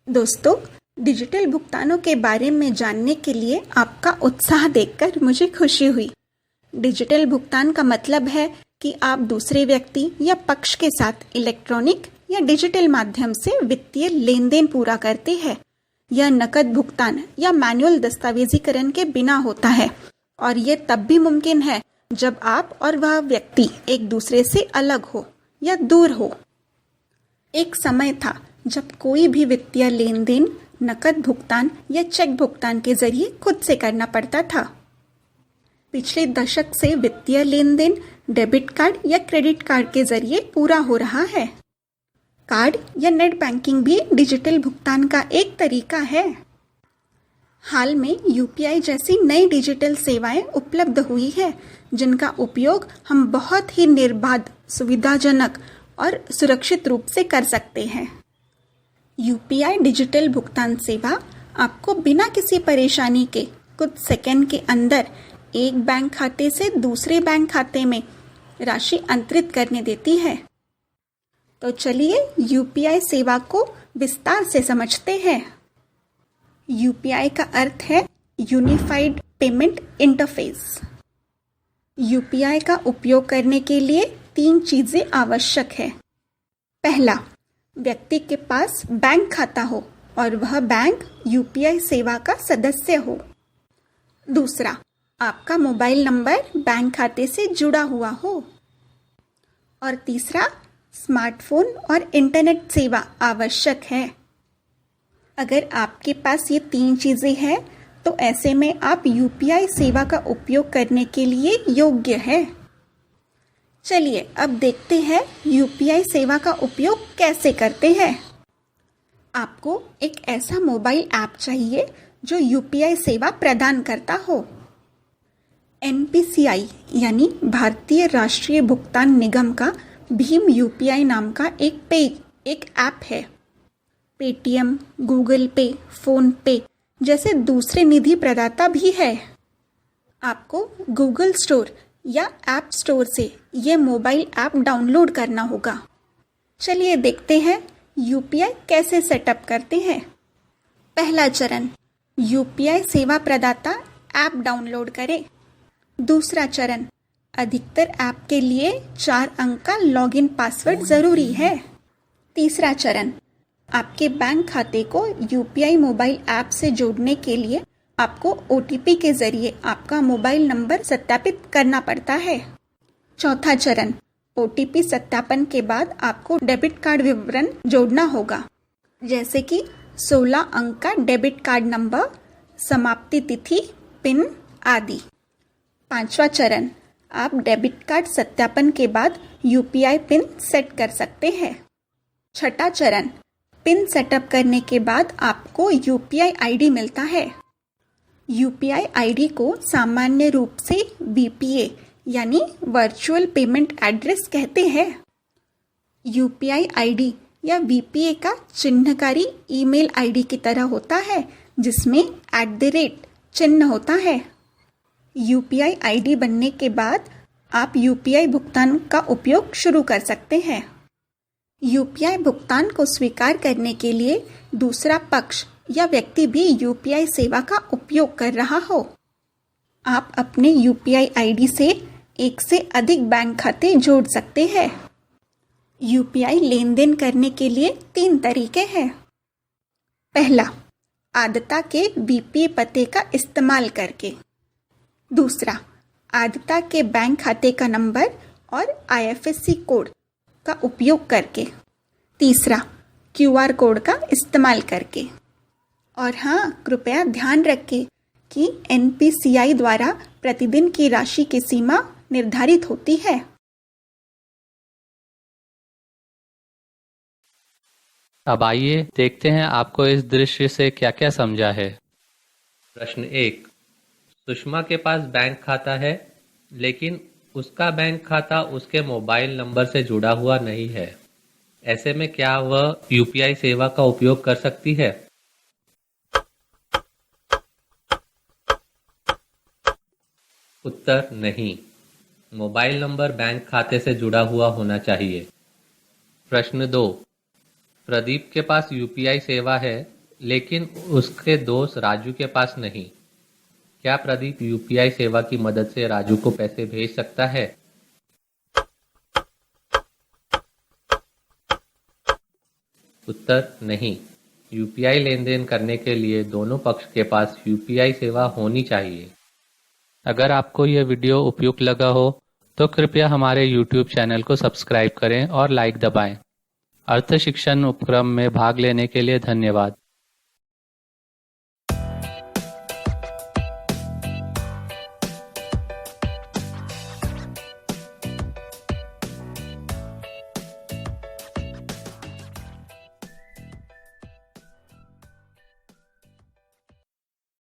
दोस्तों, डिजिटल भुगतानों के बारे में जानने के लिए आपका उत्साह देखकर मुझे खुशी हुई। डिजिटल भुगतान का मतलब है कि आप दूसरे व्यक्ति या पक्ष के साथ इलेक्ट्रॉनिक या डिजिटल माध्यम से वित्तीय लेन-देन पूरा करते हैं। यह नकद भुगतान या मैनुअल दस्तावेजीकरण के बिना होता है और ये तब भी मुमकिन है जब आप और वह व्यक्ति एक दूसरे से अलग हो या दूर हो। एक समय था जब कोई भी वित्तीय लेन देन नकद भुगतान या चेक भुगतान के जरिए खुद से करना पड़ता था। पिछले दशक से वित्तीय लेन देन डेबिट कार्ड या क्रेडिट कार्ड के जरिए पूरा हो रहा है। कार्ड या नेट बैंकिंग भी डिजिटल भुगतान का एक तरीका है। हाल में यूपीआई जैसी नई डिजिटल सेवाएं उपलब्ध हुई है जिनका उपयोग हम बहुत ही निर्बाध, सुविधाजनक और सुरक्षित रूप से कर सकते हैं। यूपीआई डिजिटल भुगतान सेवा आपको बिना किसी परेशानी के कुछ सेकंड के अंदर एक बैंक खाते से दूसरे बैंक खाते में राशि अंतरित करने देती है। तो चलिए यूपीआई सेवा को विस्तार से समझते हैं। यूपीआई का अर्थ है यूनिफाइड पेमेंट इंटरफेस। यूपीआई का उपयोग करने के लिए 3 चीजें आवश्यक है। पहला, व्यक्ति के पास बैंक खाता हो और वह बैंक यूपीआई सेवा का सदस्य हो। दूसरा, आपका मोबाइल नंबर बैंक खाते से जुड़ा हुआ हो। और तीसरा, स्मार्टफोन और इंटरनेट सेवा आवश्यक है। अगर आपके पास ये 3 चीजें हैं तो ऐसे में आप यूपीआई सेवा का उपयोग करने के लिए योग्य है। चलिए अब देखते हैं यूपीआई सेवा का उपयोग कैसे करते हैं। आपको एक ऐसा मोबाइल ऐप चाहिए जो यूपीआई सेवा प्रदान करता हो। एनपीसीआई यानी भारतीय राष्ट्रीय भुगतान निगम का भीम यूपीआई नाम का एक ऐप है। पेटीएम, गूगल पे, फोन पे जैसे दूसरे निधि प्रदाता भी है। आपको गूगल स्टोर या ऐप स्टोर से ये मोबाइल ऐप डाउनलोड करना होगा। चलिए देखते हैं यूपीआई कैसे सेटअप करते हैं। पहला चरण, यूपीआई सेवा प्रदाता ऐप डाउनलोड करें। दूसरा चरण, अधिकतर ऐप के लिए 4 अंक का लॉगिन पासवर्ड जरूरी है। तीसरा चरण, आपके बैंक खाते को यूपीआई मोबाइल ऐप से जोड़ने के लिए आपको ओटीपी के जरिए आपका मोबाइल नंबर सत्यापित करना पड़ता है। चौथा चरण, ओटीपी सत्यापन के बाद आपको डेबिट कार्ड विवरण जोड़ना होगा, जैसे कि 16 अंक का डेबिट कार्ड नंबर, समाप्ति तिथि, पिन आदि। पांचवा चरण, आप डेबिट कार्ड सत्यापन के बाद यूपीआई पिन सेट कर सकते हैं। छठा चरण, पिन सेटअप करने के बाद आपको यूपीआई आईडी मिलता है। यूपीआई आईडी को सामान्य रूप से वीपीए यानी वर्चुअल पेमेंट एड्रेस कहते हैं। यूपीआई आईडी या वीपीए का चिन्हकारी ईमेल आईडी की तरह होता है जिसमें @ चिन्ह होता है। यूपीआई आईडी बनने के बाद आप यूपीआई भुगतान का उपयोग शुरू कर सकते हैं। यूपीआई भुगतान को स्वीकार करने के लिए दूसरा पक्ष या व्यक्ति भी यूपीआई सेवा का उपयोग कर रहा हो। आप अपने यूपीआई आईडी से एक से अधिक बैंक खाते जोड़ सकते हैं। यूपीआई लेन देन करने के लिए 3 तरीके हैं। पहला, आदता के वीपीए पते का इस्तेमाल करके। दूसरा, आदता के बैंक खाते का नंबर और आईएफएससी कोड का उपयोग करके। तीसरा, क्यूआर कोड का इस्तेमाल करके। और हाँ, कृपया ध्यान रखें कि एनपीसीआई द्वारा प्रतिदिन की राशि की सीमा निर्धारित होती है। अब आइए देखते हैं आपको इस दृश्य से क्या क्या समझा है। प्रश्न 1, सुषमा के पास बैंक खाता है लेकिन उसका बैंक खाता उसके मोबाइल नंबर से जुड़ा हुआ नहीं है। ऐसे में क्या वह यूपीआई सेवा का उपयोग कर सकती है? उत्तर नहीं, मोबाइल नंबर बैंक खाते से जुड़ा हुआ होना चाहिए। प्रश्न 2, प्रदीप के पास यूपीआई सेवा है लेकिन उसके दोस्त राजू के पास नहीं। क्या प्रदीप यूपीआई सेवा की मदद से राजू को पैसे भेज सकता है? उत्तर नहीं। यूपीआई लेन देन करने के लिए दोनों पक्ष के पास यूपीआई सेवा होनी चाहिए। अगर आपको यह वीडियो उपयुक्त लगा हो तो कृपया हमारे YouTube चैनल को सब्सक्राइब करें और लाइक दबाएं। अर्थ शिक्षण उपक्रम में भाग लेने के लिए धन्यवाद।